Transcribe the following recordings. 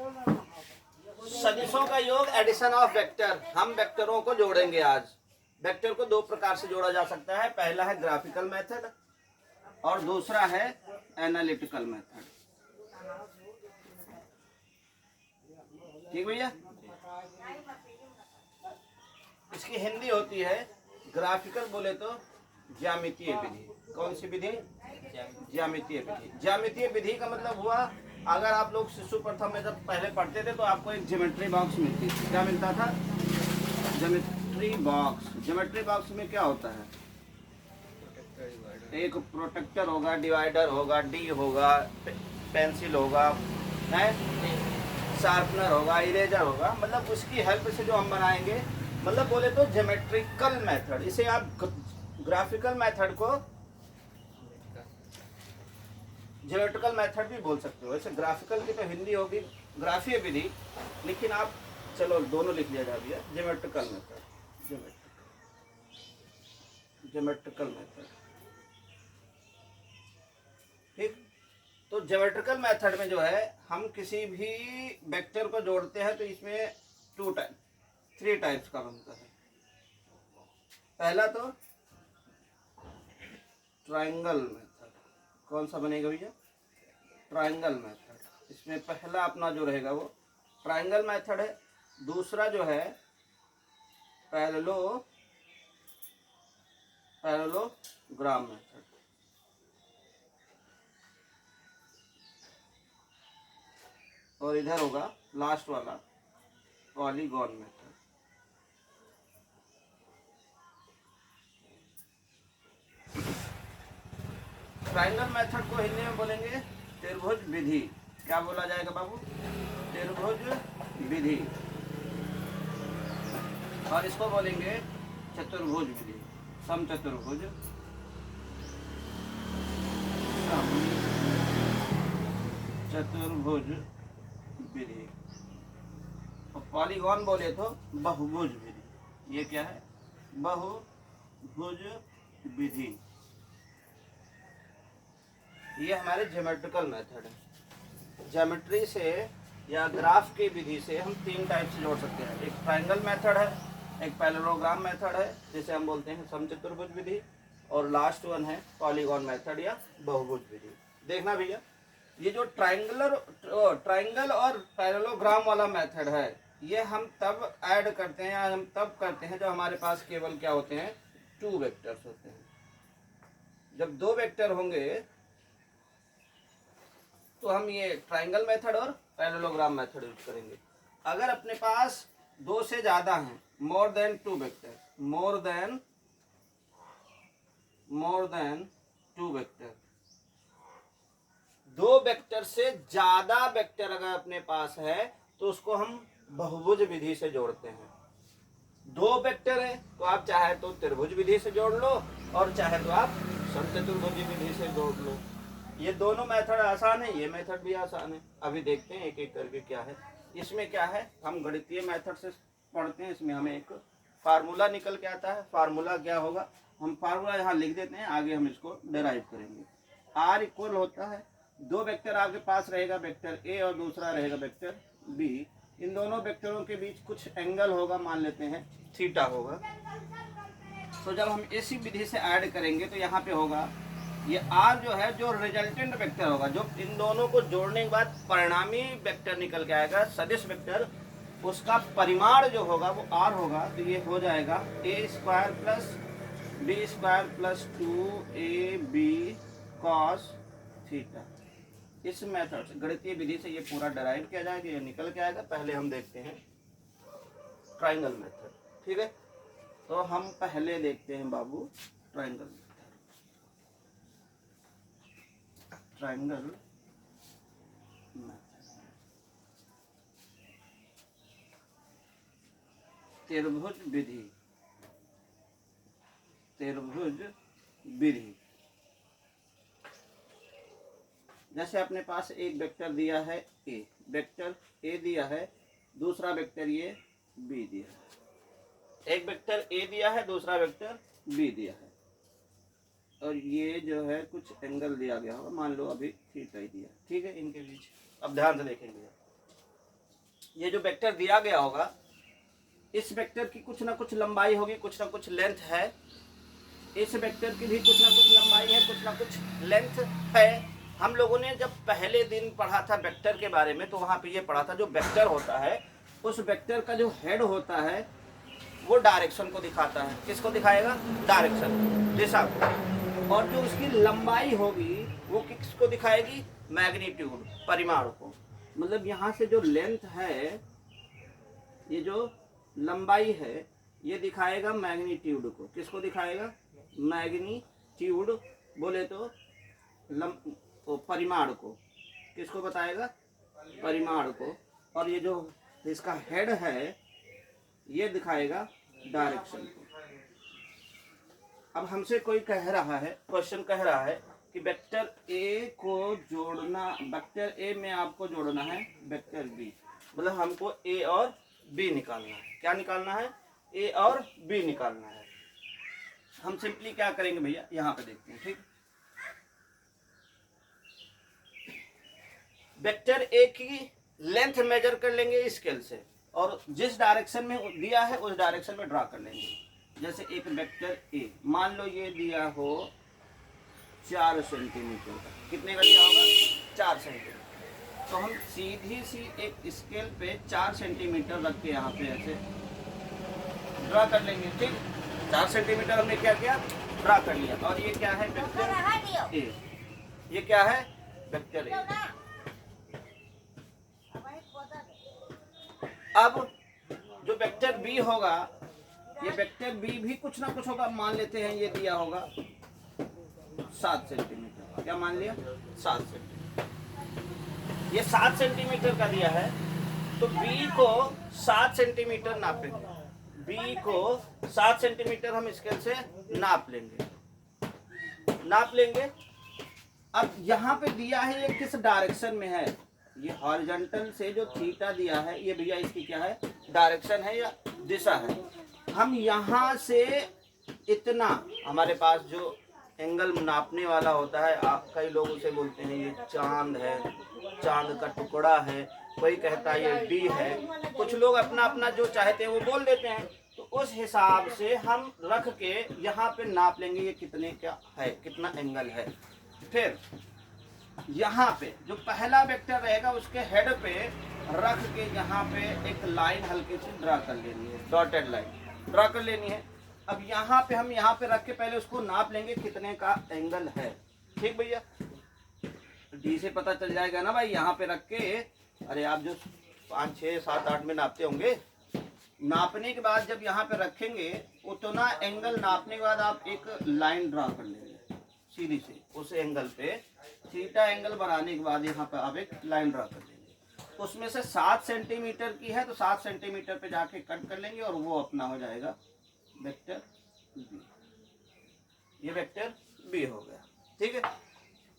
सदिशों का योग, addition of vector. हम वेक्टरों को जोड़ेंगे आज। वेक्टर को दो प्रकार से जोड़ा जा सकता है, पहला है ग्राफिकल मेथड और दूसरा है एनालिटिकल मेथड। ठीक भैया। इसकी हिंदी होती है ग्राफिकल बोले तो ज्यामितीय विधि। कौन सी विधि? ज्यामितीय विधि। ज्यामितीय विधि का मतलब हुआ, अगर आप लोग शिशु प्रथम में जब पहले पढ़ते थे तो आपको एक ज्योमेट्री बॉक्स मिलती थी। क्या मिलता था? Geometry box. ज्योमेट्री बॉक्स में क्या होता है? एक प्रोटेक्टर होगा, डिवाइडर होगा, डी होगा, पेंसिल होगा, है शार्पनर होगा, इरेजर होगा। मतलब उसकी हेल्प से जो हम बनाएंगे, मतलब बोले तो ज्योमेट्रिकल मेथड। इसे आप ग्राफिकल मेथड को ज्योमेट्रिकल मेथड भी बोल सकते हो। वैसे ग्राफिकल की तो हिंदी होगी ग्राफीय विधि, लेकिन आप चलो दोनों लिख लिया जा रही है। Geometrical method, geometrical method. ठीक। तो ज्योमेट्रिकल मेथड में जो है, हम किसी भी वेक्टर को जोड़ते हैं तो इसमें थ्री टाइप्स का बनता है। पहला तो ट्रायंगल मेथड। कौन सा बनेगा भैया? Triangle method. इसमें पहला अपना जो रहेगा वो ट्रायंगल मेथड है। दूसरा जो है पैरेललोग्राम मेथड। और इधर होगा लास्ट वाला पॉलीगॉन मेथड। ट्रायंगल मेथड को हिंदी में बोलेंगे त्रिभुज विधि। क्या बोला जाएगा बाबू? त्रिभुज विधि। और इसको बोलेंगे चतुर्भुज विधि, समचतुर्भुज, चतुर्भुज विधि। और पॉलीगॉन बोले तो बहुभुज विधि। ये क्या है? बहुभुज विधि। ये हमारे ज्योमेट्रिकल मेथड है। ज्योमेट्री से या ग्राफ की विधि से हम तीन टाइप से जोड़ सकते हैं। एक ट्रायंगल मेथड है, एक पैरेललोग्राम मेथड है जिसे हम बोलते हैं समचतुर्भुज विधि, और लास्ट वन है पॉलीगॉन मेथड या बहुभुज विधि। देखना भैया, ये जो ट्रायंगल और पैरेललोग्राम वाला मेथड है, ये हम तब ऐड करते हैं या हम तब करते हैं जब हमारे पास केवल क्या होते हैं? टू वेक्टर्स होते हैं। जब दो वेक्टर होंगे तो हम ये ट्रायंगल मेथड और पैरेललोग्राम मेथड यूज करेंगे। अगर अपने पास दो से ज्यादा हैं, more than two vector, more than two vector, दो वेक्टर से ज्यादा वेक्टर अगर अपने पास है तो उसको हम बहुभुज विधि से जोड़ते हैं। दो वेक्टर है तो आप चाहे तो त्रिभुज विधि से जोड़ लो और चाहे तो आप समचतुर्भुज विधि से जोड़ लो। ये दोनों मेथड आसान है, ये मेथड भी आसान है। अभी देखते हैं एक एक करके क्या है। इसमें क्या है, हम गणितीय मेथड से पढ़ते हैं। इसमें हमें एक फार्मूला निकल के आता है। फार्मूला क्या होगा, हम फार्मूला यहाँ लिख देते हैं, आगे हम इसको डेराइव करेंगे। आर इक्वल होता है, दो वेक्टर आपके पास रहेगा, वेक्टर ए और दूसरा रहेगा वेक्टर बी। इन दोनों वेक्टरों के बीच कुछ एंगल होगा, मान लेते हैं थीटा होगा। तो जब हम इसी विधि से ऐड करेंगे तो यहाँ पे होगा ये आर जो है, जो रिजल्टेंट वेक्टर होगा, जो इन दोनों को जोड़ने के बाद परिणामी वेक्टर निकल के आएगा, सदिश वेक्टर, उसका परिमाण जो होगा वो आर होगा। तो ये हो जाएगा a square plus b square plus 2ab cos theta. इस मेथड से, गणितीय विधि से ये पूरा डराइव किया जाएगा, ये निकल के आएगा। पहले हम देखते हैं ट्रायंगल मेथड। ठीक है, तो हम पहले देखते हैं बाबू ट्रायंगल मेथड। ट्रायंगल मेथड, त्रिभुज विधि, त्रिभुज विधि। जैसे अपने पास एक वेक्टर दिया है ए, वेक्टर ए दिया है, दूसरा वेक्टर ये बी दिया है। एक वेक्टर ए दिया है, दूसरा वेक्टर बी दिया है, और ये जो है कुछ एंगल दिया गया होगा, मान लो अभी थीटा ही दिया। ठीक है, इनके बीच अब ध्यान से देखेंगे। ये जो वेक्टर दिया गया होगा, इस वेक्टर की कुछ ना कुछ लंबाई होगी, कुछ ना कुछ लेंथ है, इस वेक्टर की भी कुछ ना कुछ लंबाई है, कुछ ना कुछ लेंथ है। हम लोगों ने जब पहले दिन पढ़ा था वेक्टर के बारे में, तो वहाँ पे ये पढ़ा था जो वेक्टर होता है, उस वेक्टर का जो हेड होता है वो डायरेक्शन को दिखाता है। किसको दिखाएगा? डायरेक्शन, दिशा को। और जो उसकी लंबाई होगी वो किसको दिखाएगी? मैग्नीट्यूड, परिमाण को। मतलब यहाँ से जो लेंथ है, ये जो लंबाई है, ये दिखाएगा मैग्नीट्यूड को। किसको दिखाएगा? मैग्नीट्यूड बोले तो परिमाण को। किसको बताएगा? परिमाण को। और ये जो इसका हेड है, ये दिखाएगा डायरेक्शन को। अब हमसे कोई कह रहा है, क्वेश्चन कह रहा है कि वेक्टर ए को जोड़ना, वेक्टर ए में आपको जोड़ना है वेक्टर बी। मतलब हमको ए और बी निकालना है। क्या निकालना है? ए और बी निकालना है। हम सिंपली क्या करेंगे भैया, यहाँ पे देखते हैं। ठीक, वेक्टर ए की लेंथ मेजर कर लेंगे स्केल से, और जिस डायरेक्शन में दिया है उस डायरेक्शन में ड्रा कर लेंगे। जैसे एक वेक्टर ए, मान लो ये दिया हो 4 सेंटीमीटर का। कितने का दिया होगा? 4 सेंटीमीटर। तो हम सीधी सी एक स्केल पे 4 सेंटीमीटर रख के यहाँ पे ऐसे ड्रा कर लेंगे। ठीक, 4 सेंटीमीटर हमने क्या किया? ड्रा कर लिया। और ये क्या है? वेक्टर ए। ये क्या है? वेक्टर ए। अब जो वेक्टर बी होगा, ये वेक्टर बी भी कुछ ना कुछ होगा। मान लेते हैं ये दिया होगा 7 सेंटीमीटर। क्या मान लिया? 7 सेंटीमीटर। ये 7 सेंटीमीटर का दिया है, तो बी को 7 सेंटीमीटर नापेंगे। बी को 7 सेंटीमीटर हम स्केल से नाप लेंगे। अब यहाँ पे दिया है ये किस डायरेक्शन में है? ये हॉरिजॉन्टल से जो थीटा दिया है, ये भैया इसकी क्या है? डायरेक्शन है या दिशा है। हम यहाँ से इतना, हमारे पास जो एंगल नापने वाला होता है, कई लोग उसे बोलते हैं ये चांद है, चांद का टुकड़ा है, कोई कहता है ये डी है। कुछ लोग अपना अपना जो चाहते हैं वो बोल देते हैं। तो उस हिसाब से हम रख के यहाँ पे नाप लेंगे ये कितने का है, कितना एंगल है। फिर यहाँ पे जो पहला वेक्टर रहेगा उसके हेड पे रख के यहाँ पे एक लाइन हल्के से ड्रा कर लेनी है, डॉटेड लाइन ड्रा कर लेनी है। अब यहाँ पे हम यहाँ पे रख के पहले उसको नाप लेंगे कितने का एंगल है। ठीक भैया, डी से पता चल जाएगा ना भाई। यहाँ पे रख के, अरे आप जो 5, 6, 7, 8 में नापते होंगे, नापने के बाद जब यहाँ पे रखेंगे उतना एंगल नापने के बाद आप एक लाइन ड्रा कर लेंगे सीधी से। उस एंगल पे थीटा एंगल बनाने के बाद यहाँ पे आप एक लाइन ड्रा कर लेंगे। उसमें से 7 सेंटीमीटर की है तो 7 सेंटीमीटर पे जाके कट कर लेंगे और वो अपना हो जाएगा वेक्टर बी। ये वेक्टर बी हो गया। ठीक है,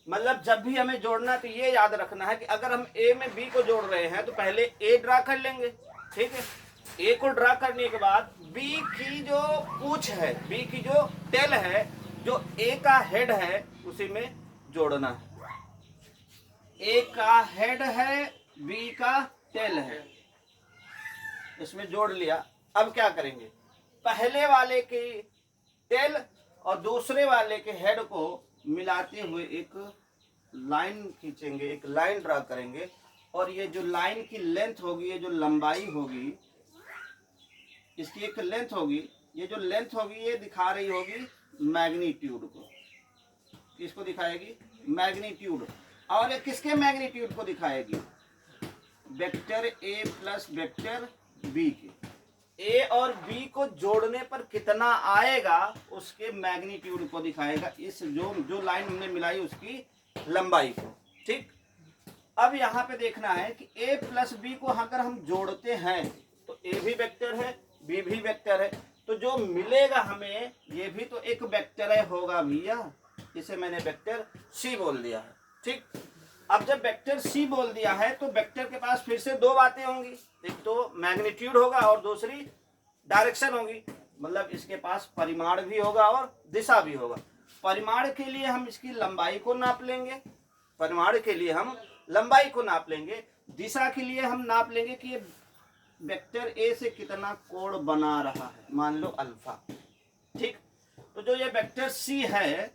मतलब जब भी हमें जोड़ना तो ये याद रखना है कि अगर हम ए में बी को जोड़ रहे हैं तो पहले ए ड्रा कर लेंगे। ठीक है, ए को ड्रा करने के बाद बी की जो पूंछ है, बी की जो टेल है, जो ए का हेड है, उसी में जोड़ना है। ए का हेड है, बी का टेल है, इसमें जोड़ लिया। अब क्या करेंगे? पहले वाले की टेल और दूसरे वाले के हेड को मिलाते हुए एक लाइन खींचेंगे, एक लाइन ड्रा करेंगे। और ये जो लाइन की लेंथ होगी, ये जो लंबाई होगी, इसकी एक लेंथ होगी। ये जो लेंथ होगी ये दिखा रही होगी मैग्नीट्यूड को। किसको दिखाएगी? मैग्नीट्यूड। और ये किसके मैग्नीट्यूड को दिखाएगी? Vector A plus vector B के। ए और बी को जोड़ने पर कितना आएगा उसके मैग्नीट्यूड को दिखाएगा, इस जो लाइन हमने मिलाई उसकी लंबाई को। ठीक, अब यहाँ पे देखना है कि ए प्लस बी को अगर हम जोड़ते हैं तो ए भी वेक्टर है, बी भी वेक्टर है, तो जो मिलेगा हमें ये भी तो एक वेक्टर है होगा भैया। इसे मैंने वेक्टर सी बोल दिया है। ठीक, अब जब वेक्टर सी बोल दिया है तो वेक्टर के पास फिर से दो बातें होंगी, एक तो मैग्नीट्यूड होगा और दूसरी डायरेक्शन होगी। मतलब इसके पास परिमाण भी होगा और दिशा भी होगा। परिमाण के लिए हम इसकी लंबाई को नाप लेंगे, परिमाण के लिए हम लंबाई को नाप लेंगे। दिशा के लिए हम नाप लेंगे कि ये वेक्टर ए से कितना कोण बना रहा है, मान लो अल्फा। ठीक, तो जो ये वेक्टर सी है,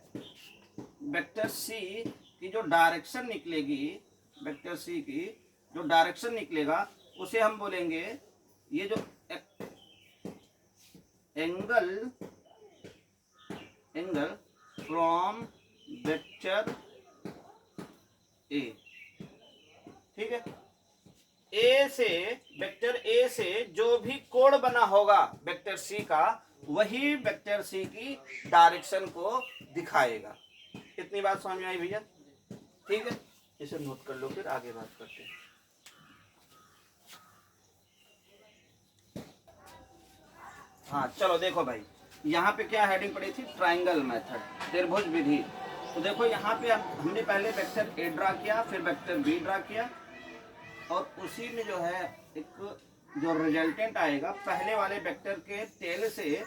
वेक्टर सी की जो डायरेक्शन निकलेगी, वेक्टर सी की जो डायरेक्शन निकलेगा उसे हम बोलेंगे, ये जो एंगल फ्रॉम वेक्टर ए। ठीक है, ए से, वेक्टर ए से जो भी कोण बना होगा वेक्टर सी का, वही वेक्टर सी की डायरेक्शन को दिखाएगा। इतनी बात समझ में आई भैया? ठीक है, इसे नोट कर लो, फिर आगे बात करते हैं। हाँ चलो देखो भाई, यहाँ पे क्या हेडिंग पड़ी थी, ट्राइंगल मेथड, त्रिभुज विधि। तो देखो यहाँ पे हमने पहले वेक्टर ए ड्रा किया, फिर वेक्टर बी ड्रा किया, और उसी में जो है एक जो रिजल्टेंट आएगा, पहले वाले वेक्टर के टेल से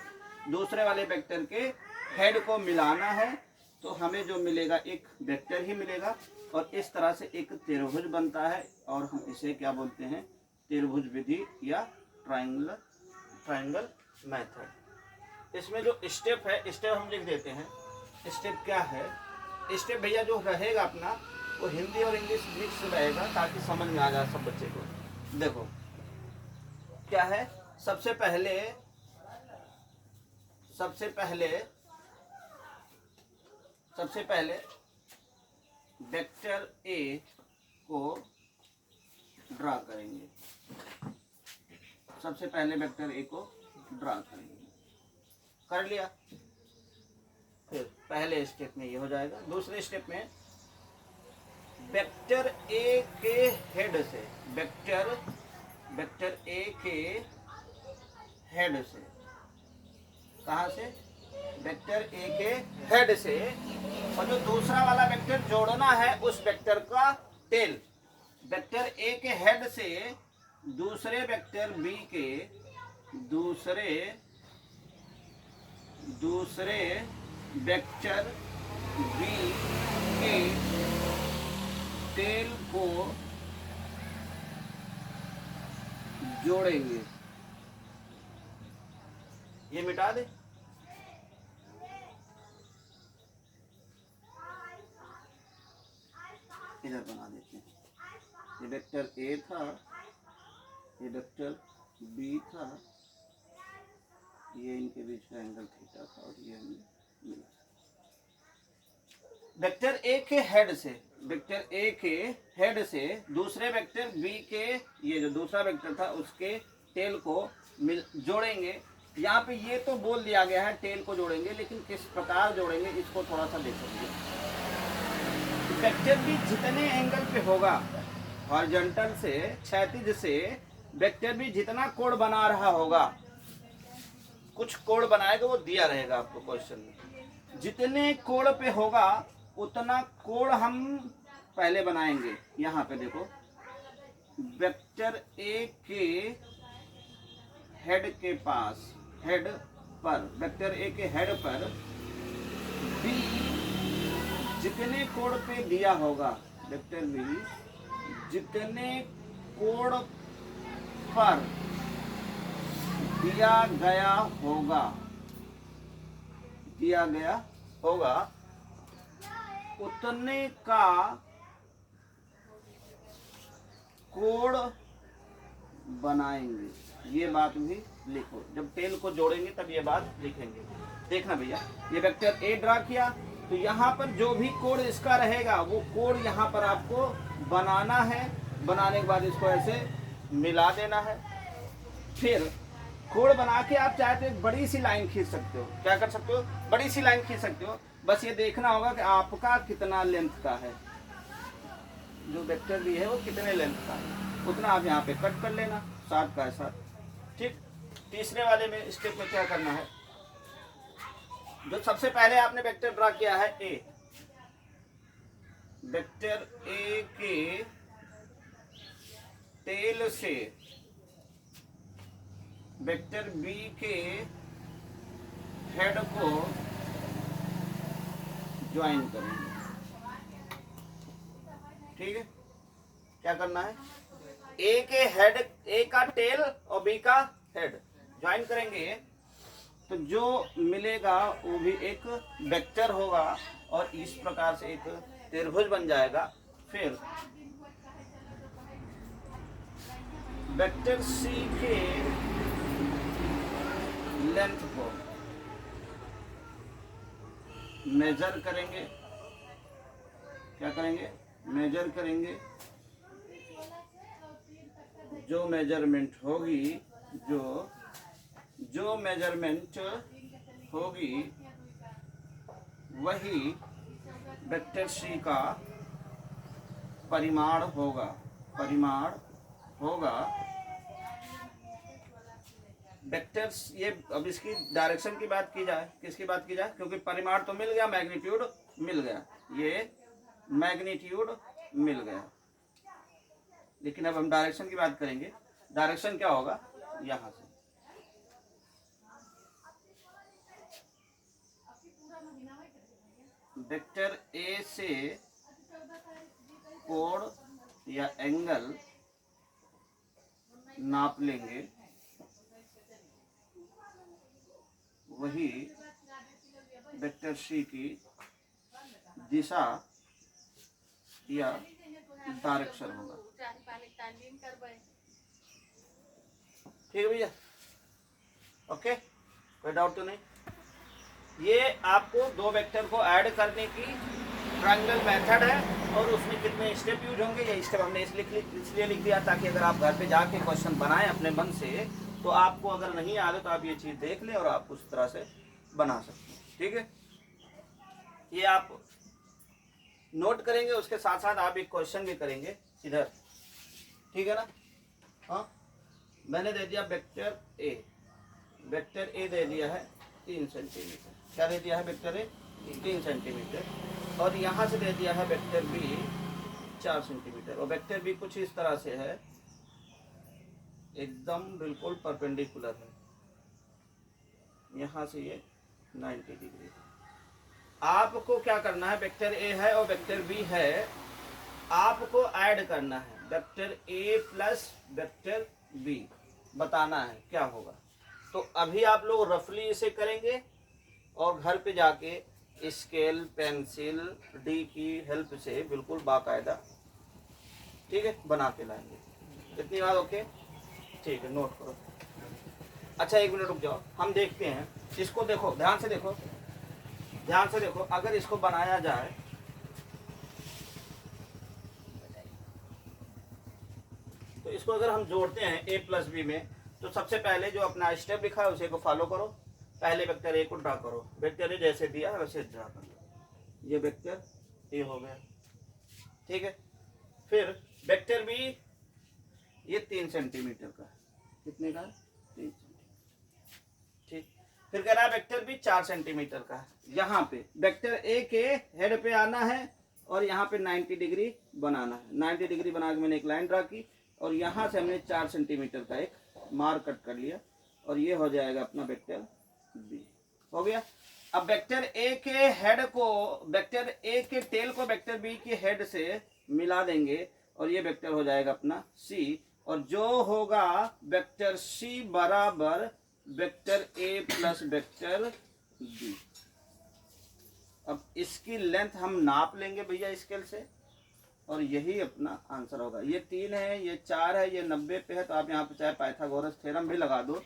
दूसरे वाले वेक्टर के हेड को मिलाना है, तो हमें जो मिलेगा एक वेक्टर ही मिलेगा, और इस तरह से एक त्रिभुज बनता है, और हम इसे क्या बोलते हैं, त्रिभुज विधि या ट्राइंगल मेथड। इसमें जो स्टेप है, स्टेप हम लिख देते हैं। स्टेप क्या है, स्टेप भैया जो रहेगा अपना, वो हिंदी और इंग्लिश मिक्स रहेगा, ताकि समझ में आ जाए सब बच्चे को। देखो क्या है, सबसे पहले वेक्टर ए को ड्रा करेंगे। सबसे पहले वेक्टर ए को ड्रा करेंगे, कर लिया। फिर पहले स्टेप में ये हो जाएगा। दूसरे स्टेप में वेक्टर ए के हेड से, वेक्टर ए के हेड से, कहाँ से, वेक्टर ए के हेड से, और जो दूसरा वाला वेक्टर जोड़ना है उस वेक्टर का टेल, वेक्टर ए के हेड से दूसरे वेक्टर बी के, दूसरे वेक्टर बी के टेल को जोड़ेंगे। ये मिटा दे, इधर बना देते हैं। ये वेक्टर ए था, ये वेक्टर बी था, ये इनके बीच का एंगल थीटा था, और ये मिला। वेक्टर ए के हेड से, वेक्टर ए के हेड से दूसरे वेक्टर बी के, ये जो दूसरा वेक्टर था उसके टेल को जोड़ेंगे। यहाँ पे ये तो बोल दिया गया है टेल को जोड़ेंगे, लेकिन किस प्रकार जोड़ेंगे इसको थोड़ा सा देखेंगे। वेक्टर बी जितने एंगल पे होगा, हॉरिजॉन्टल से, क्षैतिज से, वेक्टर बी जितना कोण बना रहा होगा, कुछ कोण बनाएगा, वो दिया रहेगा आपको क्वेश्चन में। जितने कोण पे होगा उतना कोण हम पहले बनाएंगे। यहाँ पे देखो, वेक्टर ए के हेड के पास, हेड पर, वेक्टर ए के हेड पर बी जितने कोण पे दिया होगा, वेक्टर बी जितने कोण पर दिया गया होगा, उतने का कोण बनाएंगे। ये बात भी लिखो, जब टेल को जोड़ेंगे तब ये बात लिखेंगे। देखना भैया, ये वेक्टर ए ड्रा किया, तो यहाँ पर जो भी कोण इसका रहेगा वो कोण यहाँ पर आपको बनाना है। बनाने के बाद इसको ऐसे मिला देना है। फिर कोण बना के आप चाहे तो एक बड़ी सी लाइन खींच सकते हो। क्या कर सकते हो, बड़ी सी लाइन खींच सकते हो। बस ये देखना होगा कि आपका कितना लेंथ का है, जो वेक्टर भी है वो कितने लेंथ का है, उतना आप यहाँ पे कट कर लेना, साथ का साथ। ठीक, तीसरे वाले में स्टेप में क्या करना है, जो सबसे पहले आपने वेक्टर ड्रा किया है ए, वेक्टर ए के टेल से वेक्टर बी के हेड को ज्वाइन करेंगे। ठीक है, क्या करना है, ए ए का टेल और बी का हेड ज्वाइन करेंगे तो जो मिलेगा वो भी एक वेक्टर होगा और इस प्रकार से एक त्रिभुज बन जाएगा। फिर वेक्टर सी के लेंथ को मेजर करेंगे। क्या करेंगे? मेजर करेंगे। जो मेजरमेंट होगी जो मेजरमेंट होगी वही वेक्टर सी का परिमाण होगा। वेक्टर्स ये अब इसकी डायरेक्शन की बात की जाए, किसकी बात की जाए? क्योंकि परिमाण तो मिल गया, मैग्नीट्यूड मिल गया, ये मैग्नीट्यूड मिल गया, लेकिन अब हम डायरेक्शन की बात करेंगे। डायरेक्शन क्या होगा? यहां से वेक्टर ए से कोण या एंगल नाप लेंगे, वही वेक्टर सी की दिशा या डायरेक्शन होगा। ठीक है भैया? ओके, कोई डाउट तो नहीं? ये आपको दो वेक्टर को ऐड करने की ट्रायंगल मेथड है और उसमें कितने स्टेप यूज होंगे ये स्टेप हमने इसलिए लिख दिया ताकि अगर आप घर पे जाके क्वेश्चन बनाएं अपने मन से तो आपको अगर नहीं आ रहा तो आप ये चीज देख लें और आप उस तरह से बना सकते हैं। ठीक है, ये आप नोट करेंगे, उसके साथ साथ आप एक क्वेश्चन भी करेंगे इधर। ठीक है ना? हाँ, मैंने दे दिया वेक्टर ए दे दिया है 3 सेंटीमीटर। क्या दे दिया है? वेक्टर ए 3 सेंटीमीटर और यहाँ से दे दिया है वेक्टर बी 4 सेंटीमीटर और वेक्टर बी कुछ इस तरह से है, एकदम बिल्कुल परपेंडिकुलर है, यहाँ से ये 90 डिग्री। आपको क्या करना है? वेक्टर ए है और वेक्टर बी है, आपको ऐड करना है vector A plus vector B, बताना है क्या होगा। तो अभी आप लोग रफली इसे करेंगे और घर पे जाके स्केल पेंसिल डी की हेल्प से बिल्कुल बाकायदा, ठीक है, बना के लाएंगे। इतनी बात ओके? ठीक है, नोट करो। अच्छा, 1 मिनट रुक जाओ, हम देखते हैं इसको। देखो, ध्यान से देखो, ध्यान से देखो। अगर इसको बनाया जाए तो इसको अगर हम जोड़ते हैं ए प्लस बी में, तो सबसे पहले जो अपना स्टेप लिखा है उसे को फॉलो करो। पहले वेक्टर ए को ड्रा करो, वेक्टर ए जैसे दिया है वैसे ड्रा करो। ये वेक्टर ए हो गया, ठीक है। फिर वेक्टर बी ये 3 सेंटीमीटर का है, कितने का है? 3 सेंटीमीटर, ठीक। फिर कह रहा है वेक्टर बी 4 सेंटीमीटर का है। यहाँ पे वेक्टर ए के हेड पे आना है और यहाँ पे 90 डिग्री बनाना है। 90 डिग्री बना के मैंने एक लाइन ड्रा की और यहाँ से हमने 4 सेंटीमीटर का एक मार्क कट कर लिया और ये हो जाएगा अपना वेक्टर बी। हो गया। अब वेक्टर ए के हेड को, वेक्टर ए के टेल को वेक्टर बी के हेड से मिला देंगे और ये वेक्टर हो जाएगा अपना सी, और जो होगा वेक्टर सी बराबर vector A plus vector B. अब इसकी लेंथ हम नाप लेंगे भैया स्केल से और यही अपना आंसर होगा। ये 3 है, ये 4 है, ये 90 पे है, तो आप यहाँ पे चाहे पाइथागोरस थ्योरम भी लगा दो।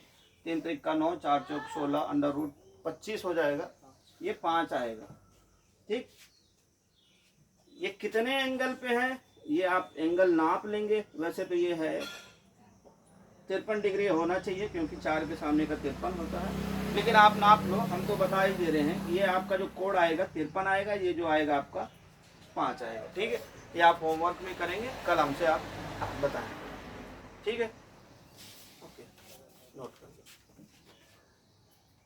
3 त्रिक 9, 4 चौक 16, अंडर रूट 25 हो जाएगा, ये 5 आएगा, ठीक। ये कितने एंगल पे है ये आप एंगल नाप लेंगे। वैसे तो ये है 53 डिग्री होना चाहिए क्योंकि 4 के सामने का 53 होता है, लेकिन आप नाप लो, हम तो बता ही दे रहे हैं। ये आपका जो कोड आएगा 53 आएगा, ये जो आएगा आपका 5 आएगा, ठीक है। ये आप होमवर्क में करेंगे, कल हमसे आप बताएं, ठीक है।